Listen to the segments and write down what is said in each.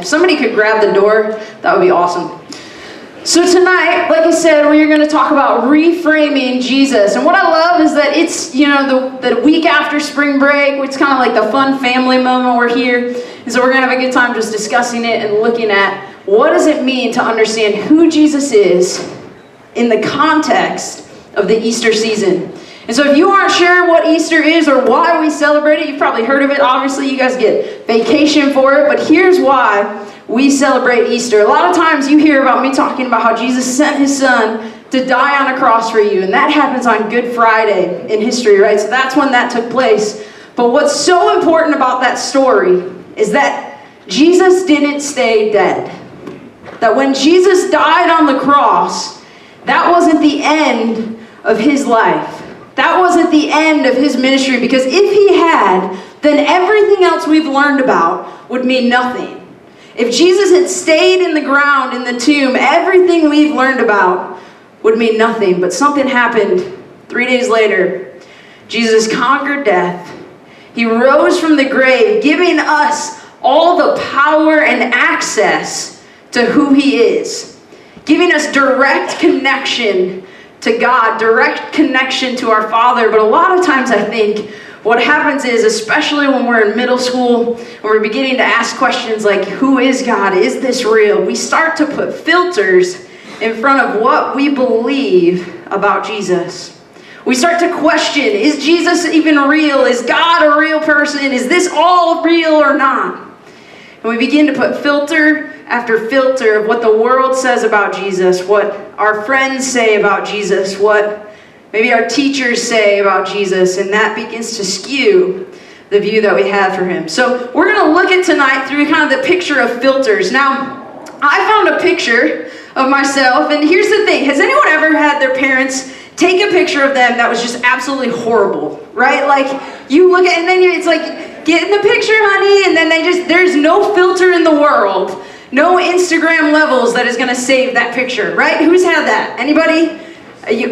If somebody could grab the door, that would be awesome. So tonight, like I said, we're going to talk about reframing Jesus. And what I love is that it's, you know, the week after spring break, it's kind of like the fun family moment we're here. And so we're going to have a good time just discussing it and looking at what does it mean to understand who Jesus is in the context of the Easter season. And so if you aren't sure what Easter is or why we celebrate it, you've probably heard of it. Obviously, you guys get vacation for it. But here's why we celebrate Easter. A lot of times you hear about me talking about how Jesus sent his son to die on a cross for you. And that happens on Good Friday in history, right? So that's when that took place. But what's so important about that story is that Jesus didn't stay dead. That when Jesus died on the cross, that wasn't the end of his life. That wasn't the end of his ministry, because if he had, then everything else we've learned about would mean nothing. If Jesus had stayed in the ground, in the tomb, everything we've learned about would mean nothing. But something happened 3 days later. Jesus conquered death. He rose from the grave, giving us all the power and access to who he is, giving us direct connection to God, direct connection to our Father. But a lot of times I think what happens is, especially when we're in middle school, when we're beginning to ask questions like, who is God? Is this real? We start to put filters in front of what we believe about Jesus. We start to question, is Jesus even real? Is God a real person? Is this all real or not? And we begin to put filter after filter of what the world says about Jesus, what our friends say about Jesus, what maybe our teachers say about Jesus, and that begins to skew the view that we have for him. So we're going to look at tonight through kind of the picture of filters. Now, I found a picture of myself, and here's the thing. Has anyone ever had their parents take a picture of them that was just absolutely horrible, right? Like, you look at it, and then it's like, get in the picture, honey, and then there's no filter in the world, no Instagram levels that is going to save that picture, right? Who's had that? Anybody?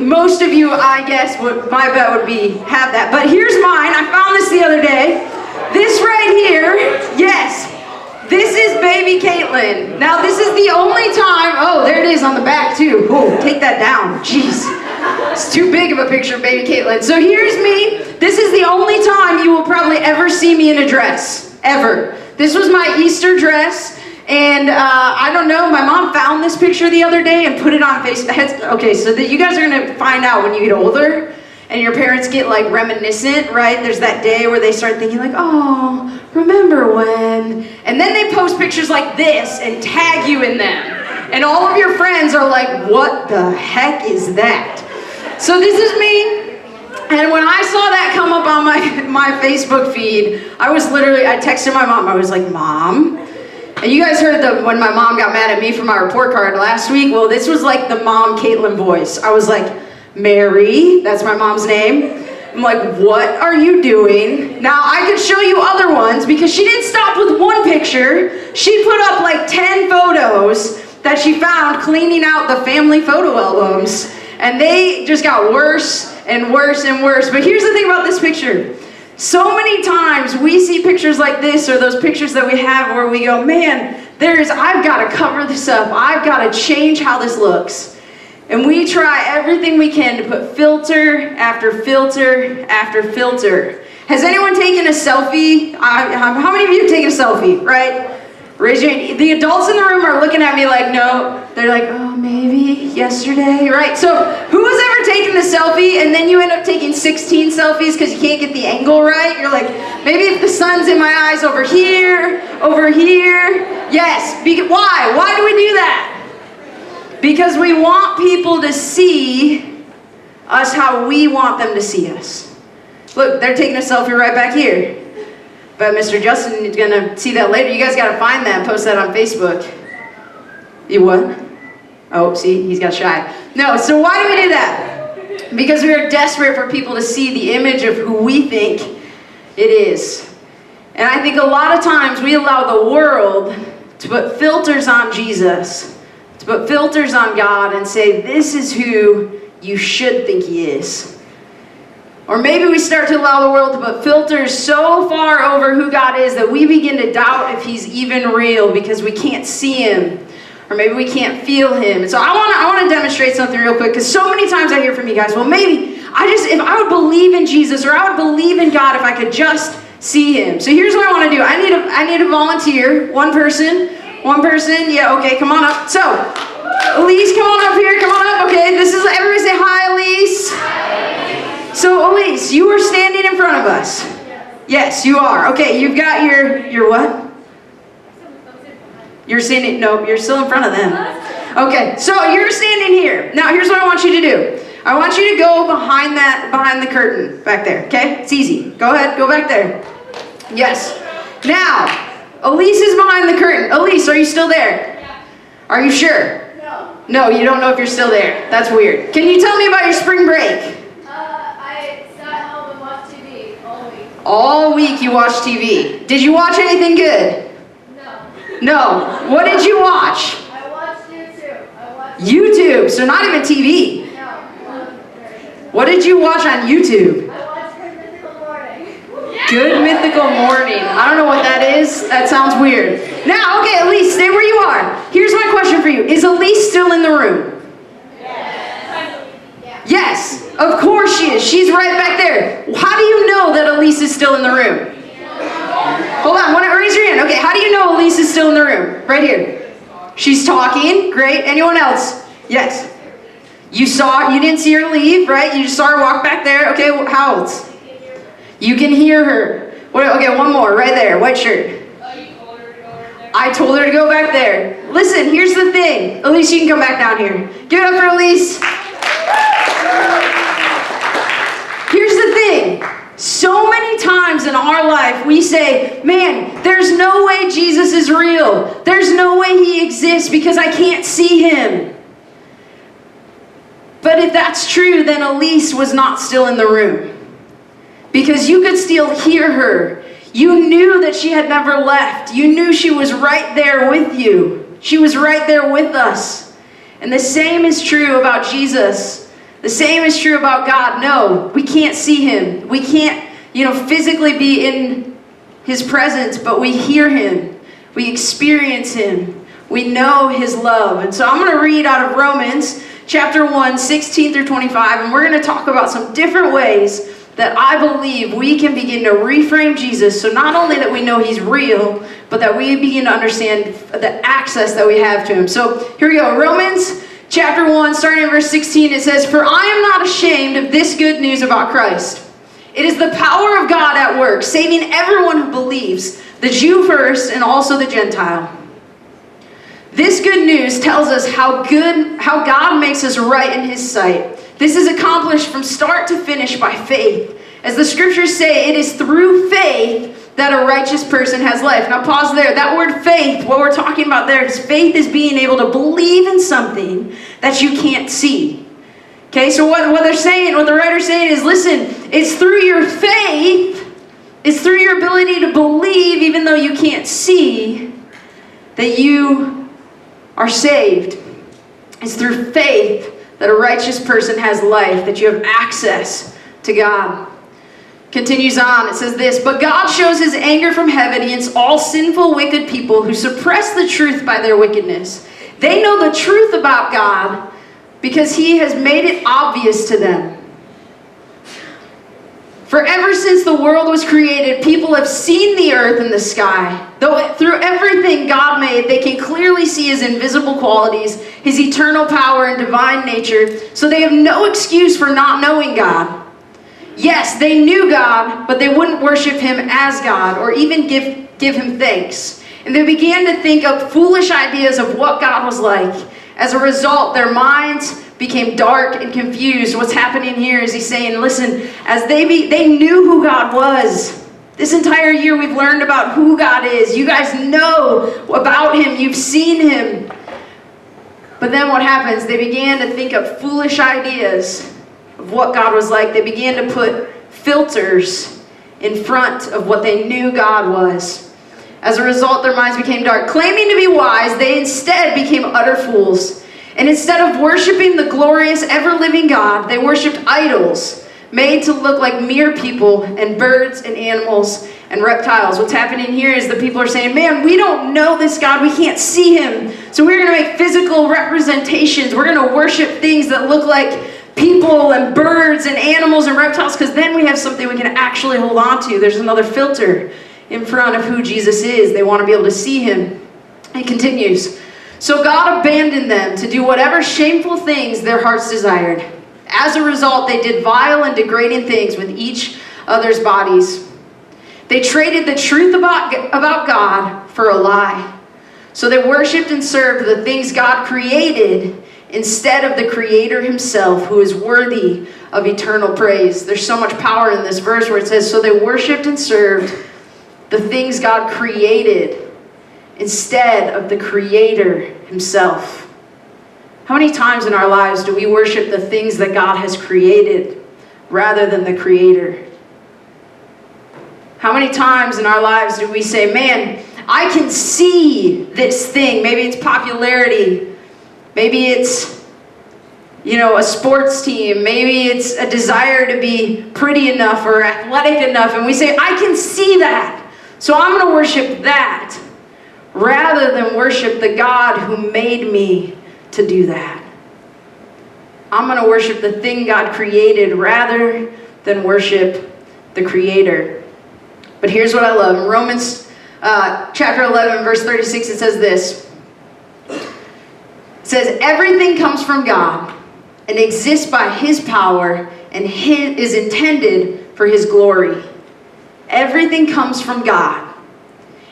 Most of you, I guess, my bet would be have that. But here's mine. I found this the other day. This right here, yes, this is baby Caitlin. Now, this is the only time, oh, there it is on the back, too. Oh, take that down. Jeez. It's too big of a picture of baby Caitlin. So here's me. This is the only time you will probably ever see me in a dress, ever. This was my Easter dress. And I don't know, my mom found this picture the other day and put it on Facebook. Okay, so that you guys are going to find out when you get older and your parents get like reminiscent, right? There's that day where they start thinking like, oh, remember when? And then they post pictures like this and tag you in them. And all of your friends are like, what the heck is that? So this is me. And when I saw that come up on my Facebook feed, I texted my mom. I was like, Mom. And you guys heard when my mom got mad at me for my report card last week. Well, this was like the mom Caitlin voice. I was like, Mary, that's my mom's name. I'm like, what are you doing? Now, I could show you other ones because she didn't stop with one picture. She put up like 10 photos that she found cleaning out the family photo albums. And they just got worse and worse and worse. But here's the thing about this picture. So many times we see pictures like this or those pictures that we have where we go, man, I've got to cover this up. I've got to change how this looks. And we try everything we can to put filter after filter after filter. Has anyone taken a selfie? How many of you have taken a selfie, right? Raise your hand. The adults in the room are looking at me like, no. They're like, oh, maybe yesterday, right? So who has ever taken the selfie and then you end up taking 16 selfies because you can't get the angle right? You're like, maybe if the sun's in my eyes over here. Yes. Why? Why do we do that? Because we want people to see us how we want them to see us. Look, they're taking a selfie right back here. But Mr. Justin is going to see that later. You guys got to find that and post that on Facebook. You what? Oh, see, he's got shy. No, so why do we do that? Because we are desperate for people to see the image of who we think it is. And I think a lot of times we allow the world to put filters on Jesus, to put filters on God and say, this is who you should think he is. Or maybe we start to allow the world to put filters so far over who God is that we begin to doubt if he's even real because we can't see him. Or maybe we can't feel him. And so I want to demonstrate something real quick, because so many times I hear from you guys, well, maybe if I would believe in Jesus, or I would believe in God if I could just see him. So here's what I want to do. I need a volunteer. One person. Yeah, okay, come on up. So, Elise, come on up here. Come on up. Okay, everybody say hi, Elise. Hi. So, Elise, you are standing in front of us. Yes, you are. Okay, you've got your what? You're standing, no, you're still in front of them. Okay, so you're standing here. Now, here's what I want you to do. I want you to go behind the curtain back there, okay? It's easy. Go ahead, go back there. Yes. Now, Elise is behind the curtain. Elise, are you still there? Yeah. Are you sure? No. No, you don't know if you're still there. That's weird. Can you tell me about your spring break? I sat home and watched TV all week. All week you watched TV. Did you watch anything good? No. What did you watch? I watched YouTube. YouTube, so not even TV. No. What did you watch on YouTube? I watched Good Mythical Morning. Good Mythical Morning. I don't know what that is. That sounds weird. Now, okay, Elise, stay where you are. Here's my question for you. Is Elise still in the room? Yes, of course she is. She's right back there. How do you know that Elise is still in the room? Hold on, raise your hand. Okay, how do you know Elise is still in the room? Right here. She's talking. Great. Anyone else? Yes. You didn't see her leave, right? You just saw her walk back there. Okay, how else? You can hear her. Okay, one more, right there, white shirt. I told her to go back there. Listen, here's the thing. Elise, you can come back down here. Give it up for Elise. Here's the thing. So many times in our life we say, man, there's no way Jesus is real. There's no way he exists because I can't see him. But if that's true, then Elise was not still in the room. Because you could still hear her. You knew that she had never left. You knew she was right there with you. She was right there with us. And the same is true about Jesus. The same is true about God. No, we can't see him. We can't, physically be in his presence, but we hear him. We experience him. We know his love. And so I'm going to read out of Romans chapter 1, 16 through 25, and we're going to talk about some different ways that I believe we can begin to reframe Jesus, so not only that we know he's real, but that we begin to understand the access that we have to him. So here we go. Romans chapter 1, starting in verse 16, it says, "For I am not ashamed of this good news about Christ. It is the power of God at work, saving everyone who believes, the Jew first and also the Gentile. This good news tells us how God makes us right in his sight. This is accomplished from start to finish by faith. As the scriptures say, it is through faith that a righteous person has life." Now pause there. That word faith, what we're talking about there is faith is being able to believe in something that you can't see. Okay, so what the writer's saying is, listen, it's through your faith, it's through your ability to believe even though you can't see that you are saved. It's through faith that a righteous person has life, that you have access to God. Continues on, it says this, "But God shows his anger from heaven against all sinful, wicked people who suppress the truth by their wickedness. They know the truth about God because he has made it obvious to them. For ever since the world was created, people have seen the earth and the sky. Though through everything God made, they can clearly see his invisible qualities, his eternal power and divine nature, so they have no excuse for not knowing God. Yes, they knew God, but they wouldn't worship him as God or even give him thanks. And they began to think up foolish ideas of what God was like. As a result, their minds became dark and confused." What's happening here is he's saying, listen, as they knew who God was. This entire year we've learned about who God is. You guys know about him. You've seen him. But then what happens? They began to think up foolish ideas of what God was like. They began to put filters in front of what they knew God was. As a result, their minds became dark. Claiming to be wise, they instead became utter fools. And instead of worshiping the glorious, ever-living God, they worshipped idols made to look like mere people and birds and animals and reptiles. What's happening here is the people are saying, man, we don't know this God. We can't see him. So we're going to make physical representations. We're going to worship things that look like people and birds and animals and reptiles, because then we have something we can actually hold on to. There's another filter in front of who Jesus is. They want to be able to see him. He continues. So God abandoned them to do whatever shameful things their hearts desired. As a result, they did vile and degrading things with each other's bodies. They traded the truth about God for a lie. So they worshipped and served the things God created instead of the Creator himself, who is worthy of eternal praise. There's so much power in this verse where it says, so they worshipped and served the things God created instead of the Creator himself. How many times in our lives do we worship the things that God has created rather than the Creator? How many times in our lives do we say, man, I can see this thing. Maybe it's popularity. Maybe it's, a sports team. Maybe it's a desire to be pretty enough or athletic enough. And we say, I can see that. So I'm going to worship that rather than worship the God who made me to do that. I'm going to worship the thing God created rather than worship the Creator. But here's what I love. In Romans chapter 11, verse 36, it says this. It says, everything comes from God and exists by his power and is intended for his glory. Everything comes from God.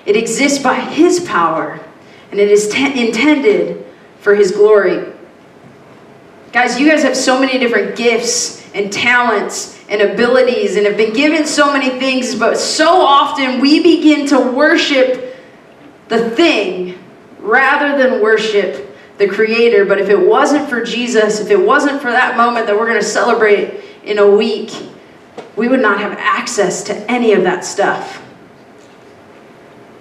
It exists by his power and it is intended for his glory. Guys, you guys have so many different gifts and talents and abilities and have been given so many things, but so often we begin to worship the thing rather than worship the Creator. But if it wasn't for Jesus, if it wasn't for that moment that we're going to celebrate in a week, we would not have access to any of that stuff.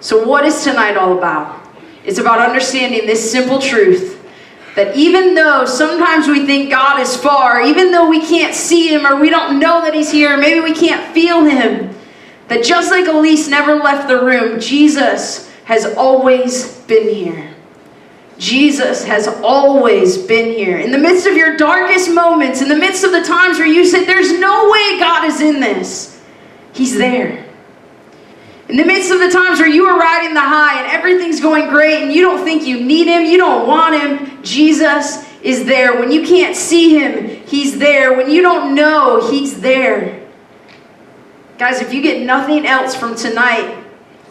So what is tonight all about? It's about understanding this simple truth, that even though sometimes we think God is far, even though we can't see him or we don't know that he's here, maybe we can't feel him, that just like Elise never left the room, Jesus has always been here. Jesus has always been here. In the midst of your darkest moments, in the midst of the times where you say, there's no way God is in this, he's there. In the midst of the times where you are riding the high and everything's going great and you don't think you need him, you don't want him, Jesus is there. When you can't see him, he's there. When you don't know, he's there. Guys, if you get nothing else from tonight,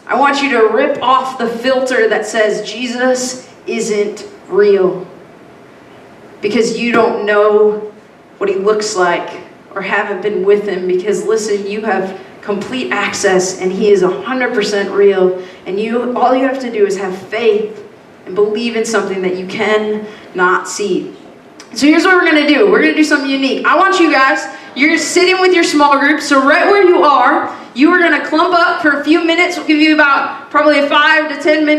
I want you to rip off the filter that says Jesus isn't real, because you don't know what he looks like or haven't been with him. Because listen, you have complete access and he is 100% real, and all you have to do is have faith and believe in something that you cannot see. So here's what we're going to do. We're going to do something unique. I want you guys, you're sitting with your small group, so right where you are, you are going to clump up for a few minutes. We'll give you about probably 5 to 10 minutes.